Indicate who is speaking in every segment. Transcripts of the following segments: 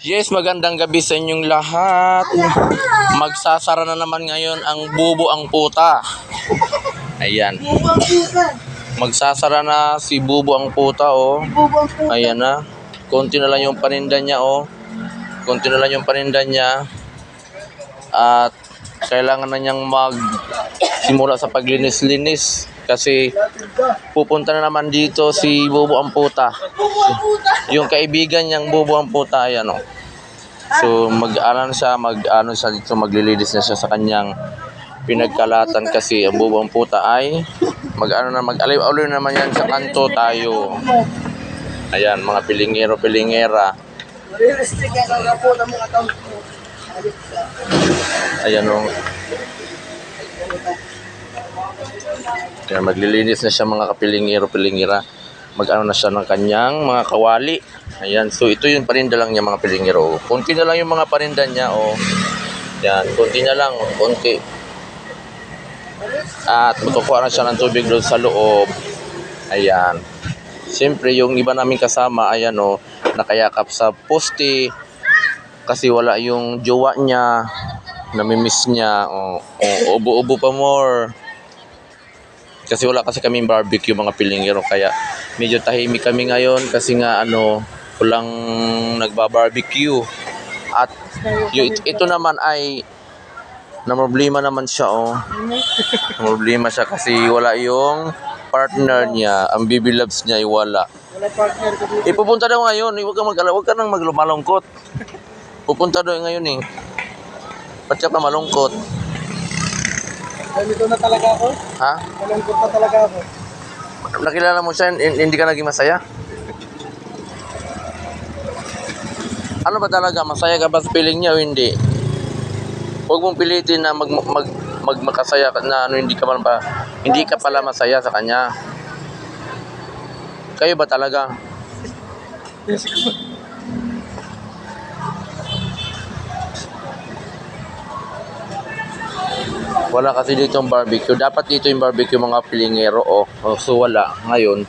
Speaker 1: Yes, magandang gabi sa inyong lahat. Magsasara na naman ngayon ang bubo ang puta. Ayan. Magsasara na si bubo ang puta, oh. Ayan na. Konti na lang yung paninda niya, oh. Konti na lang yung paninda niya. At kailangan na niyang magsimula sa paglinis-linis. Kasi pupunta na naman dito si bubo ang puta. Yung kaibigan niyang bubo ang puta, ayan, oh. So mag-ano siya dito, maglilinis na siya sa kanyang pinagkalatan kasi ang bubo ang puta ay mag-aliw-aliw naman yan sa kanto tayo. Ayan, mga pilingero-pilingera. Ayan, oh. Ayan, maglilinis na siya mga kapilingero-pilingera. Mag-ano na siya ng kanyang mga kawali. Ayan, so ito yung paninda lang niya mga pilingero. Konti na lang yung mga paninda niya, oh. Yan, konti na lang, konti. At magkukuha na siya ng tubig doon sa loob. Ayan. Siyempre, yung iba namin kasama, ayan, oh, nakayakap sa poste. Kasi wala yung jowa niya. Namimiss niya. Oh, ubo-ubo pa more. Kasi wala kasi kaming barbecue mga pilingero. Kaya medyo tahimik kami ngayon. Kasi nga walang nagbabarbecue. At ito naman ay problema naman siya, oh. Problema siya kasi wala yung partner niya. Ang baby loves niya ay wala.
Speaker 2: Wala partner ko dito.
Speaker 1: Pupunta daw ngayon. Huwag ka nang malungkot. Pupunta daw ngayon eh. Ba't ka pa malungkot?
Speaker 2: Ganito na talaga ako.
Speaker 1: Ha?
Speaker 2: Malungkot na talaga ako.
Speaker 1: Nakilala mo siya, hindi ka naging masaya? Ano ba talaga? Masaya ka ba sa piling niya o hindi? Huwag mong pilitin na magmakasaya ka na hindi ka pala masaya sa kanya. Kayo ba talaga? Wala kasi dito yung barbecue. Dapat dito yung barbecue mga pilingero, oh. So wala. Ngayon,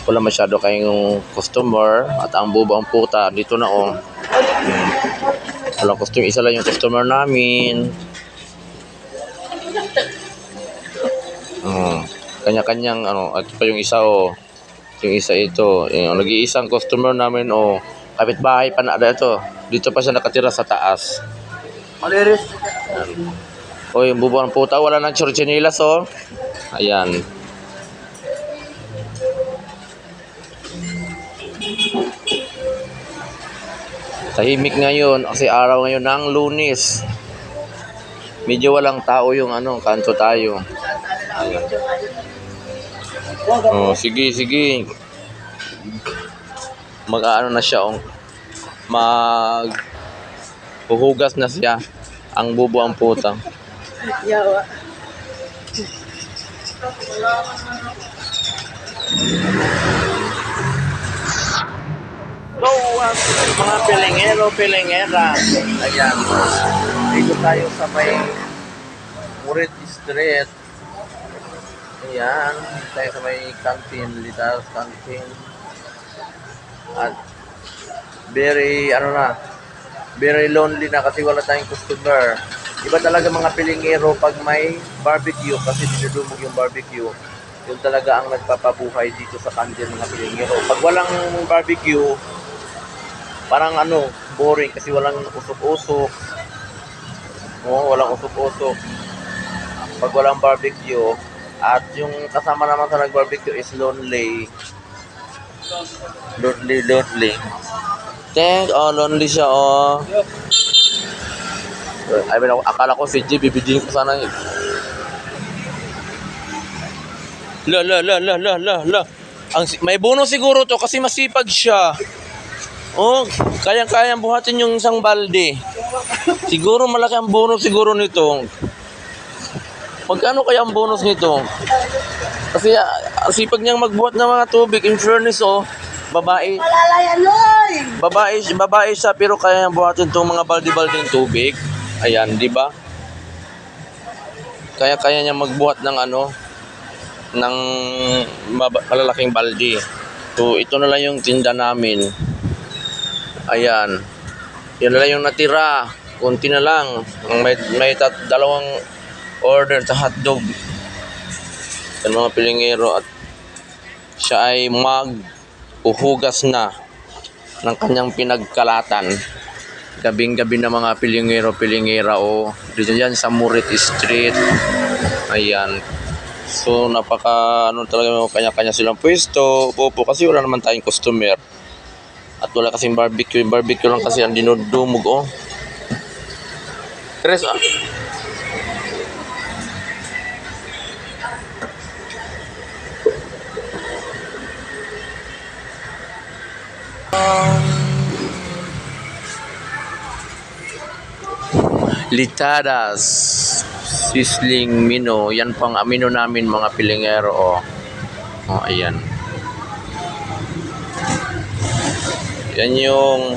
Speaker 1: wala masyado kayong customer. At ang bubo ang puta, dito na, oh. Walang customer. Isa lang yung customer namin. Kanya-kanyang, at pa yung isa, oh. Yung isa ito. Yung nag-iisang customer namin, oh. Kapitbahay pa na ito. Dito pa siya nakatira sa taas.
Speaker 2: Maliris.
Speaker 1: O, yung bubo ang puta, wala nang chinilas, oh. Ayan. Tahimik ngayon kasi araw ngayon ng Lunes. Medyo walang tao yung kanto tayo. Ayan. Oh, sige. Mag-ano na siya, oh. Huhugas na siya. Ang bubo ang puta.
Speaker 2: Yawa.
Speaker 1: So, mga pilingero-pilingera. Ayan. Dito tayo sa may Murid Street. Ayan. Dito tayo sa may canteen. Litas canteen. At very lonely na kasi wala tayong customer. Iba talaga mga pilingero pag may barbecue kasi dinudumog yung barbecue. Yun talaga ang nagpapabuhay dito sa canteen mga pilingero. Pag walang barbecue, parang boring kasi walang usok-usok. Walang usok-usok. Pag walang barbecue, at yung kasama naman sa nag-barbecue is lonely. Lonely. Lonely siya, oh. Akala ko si G, bibidin ko sana eh. La. May bonus siguro to kasi masipag siya. Oh, kayang-kayang buhatin yung isang balde. Siguro malaki ang bonus siguro nito. Magkano kaya ang bonus nito? Kasi sipag niyang magbuhat ng mga tubig. In fairness, oh, babae. Babae siya pero kaya niyang buhatin itong mga balde-baldeng tubig. Ayan, di ba? Kaya niya magbuhat ng ng malalaking balde. So, ito na lang yung tinda namin. Ayan. Yan na lang yung natira. Kunti na lang. May dalawang order sa hotdog. Yan mga pilingero at siya ay maghuhugas na ng kanyang pinagkalatan. Gabing-gabi na mga pilingero-pilingera o dito yan sa Murit Street. Ayan. So napaka ano talaga, kanya-kanya silang pwesto. Opo, kasi wala naman tayong customer. At wala kasing barbecue. Barbecue lang kasi ang dinudumog, oh. Tres, ah. Litadas, sisling mino. Yan pang amino namin mga pilingero, oh. Oh, ayan. Yan yung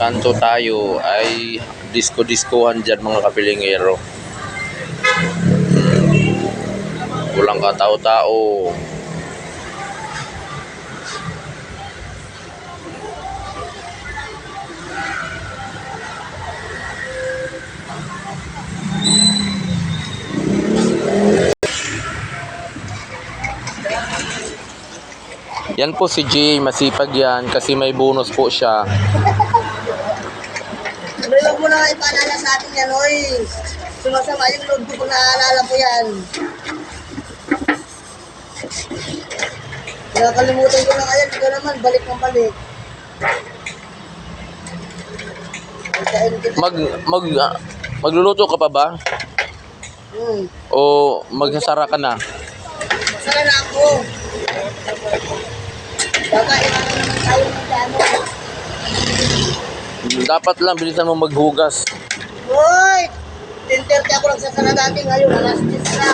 Speaker 1: kanto tayo ay disco-discohan dyan mga kapilingero. Walang katao-tao. Yan po si Jay, masipag yan kasi may bonus po siya.
Speaker 2: Ano yung mo na ipaalala sa atin yan, oy. Sumasama yung loob ko kung naaalala ko yan. Nakakalimutan ko na kaya, ikaw naman, balik ng balik.
Speaker 1: Magluluto ka pa ba? O magsasara ka na?
Speaker 2: Masara na ako. Baka iwanan naman tayo ng piano.
Speaker 1: Dapat lang bilisan mo maghugas.
Speaker 2: Hoy! 10:30 ako nagsasara dati, ngayon alas 10 na.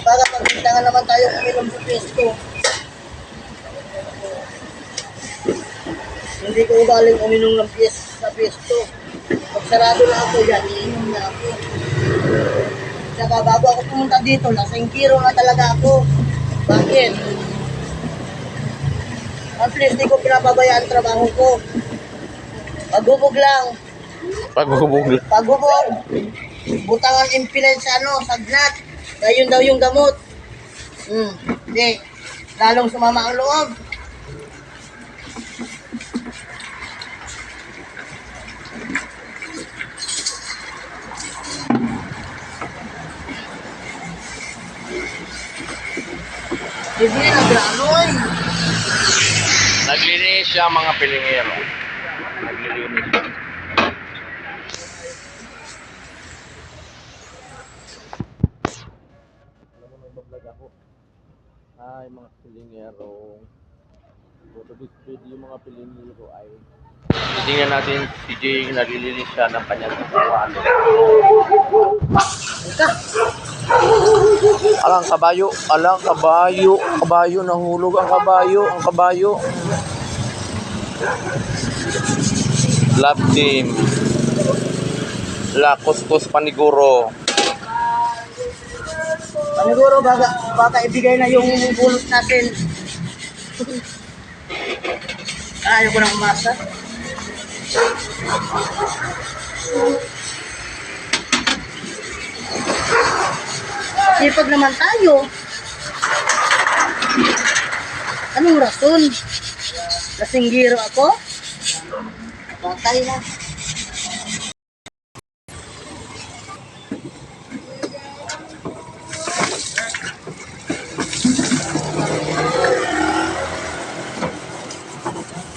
Speaker 2: Baka pagkintangan naman tayo uminom sa pesto. Hindi ko ugaling uminom ng sa pesto. Pag sarado na ako yan, iinom na ako. Saka bago ako pumunta dito, lasing kiro na talaga ako. Bakit? At least di ko pinapabayaan ang trabaho ko. Paghubog lang.
Speaker 1: Paghubog.
Speaker 2: Paghubog. Butangan impilin sa sagnat. Kaya yun daw yung gamot. Hindi. Lalong sumama ang loob. Hindi na granoy.
Speaker 1: Naglilinis siya mga pilingero. Naglilinis siya. Alam mo, nagbablog ako. Hi mga pilingero. Photo display yung mga pilingero ay titingnan natin si Jay, naglilinis siya ng kanyang katawan. Alang kabayo, nahulog ang kabayo. Love team. La Kuskus Paniguro.
Speaker 2: Paniguro, baka ibigay na yung bulot natin. Ayaw ko nang umasa. Sipag naman tayo. Anong rason? Lasinggiro ako? Patay na.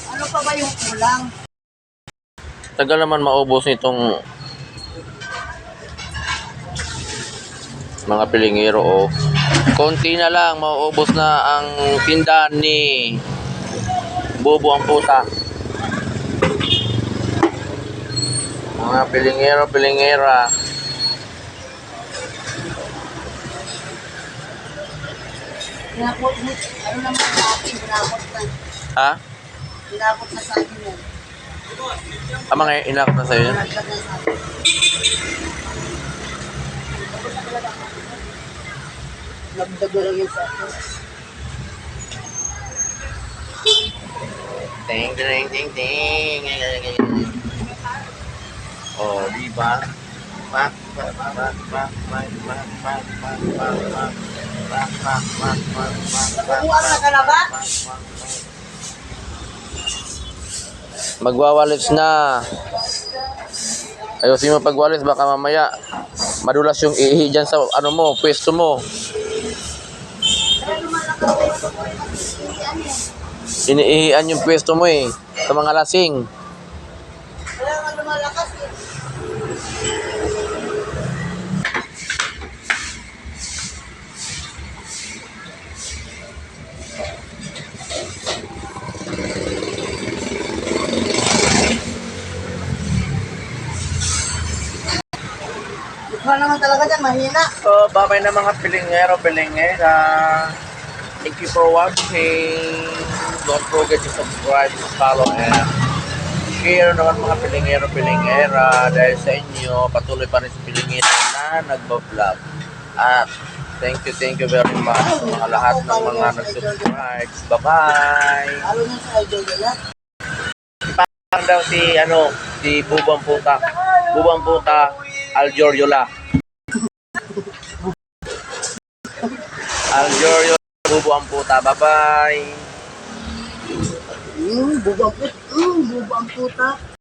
Speaker 2: Ano pa ba yung kulang?
Speaker 1: Tagal naman maubos nitong mga pilingero, oh. Konti na lang, mauubos na ang tindahan ni Bobo ang puta. Mga pilingero, pilingera.
Speaker 2: Pinapot mo, ano naman sa akin, pinapot na.
Speaker 1: Ha?
Speaker 2: Pinapot na sa akin yan.
Speaker 1: Mga inakot na sa'yo yun?
Speaker 2: Pinaglag na sa akin. Nagdago lang yun sa akin.
Speaker 1: Ting, ting, ting, ting. Oh, di ba? Pak, pak, pak, pak, pak, pak, pak, pak, pak, pak, pak. Pak, pak, pak, pak, pak, pak,
Speaker 2: Nakuha na ka na ba?
Speaker 1: pak, pak. Magwawalis na. Ayusin mo pagwalis, baka mamaya madulas yung ihi dyan sa ano mo, pwesto mo. Iniihian yung pwesto mo eh, sa mga lasing.
Speaker 2: Kaya nga lumalakas eh. Mukha naman talaga dyan, mahina.
Speaker 1: So, babay na mga pilingero, pilingera. Thank you for watching. Don't forget to subscribe, to follow, and share naman mga pilingero, pilingera. Dahil sa inyo, patuloy pa rin si pilingero na nagbablog. At thank you very much sa mga lahat ng mga nag-subscribe. Bye-bye!
Speaker 2: Lalo nyo sa idol nila.
Speaker 1: Ang daw si Bubang Puta. Bubang Puta, Aljoryola. Aljoryola, Bubang Puta. Bye-bye!
Speaker 2: Bubang puta.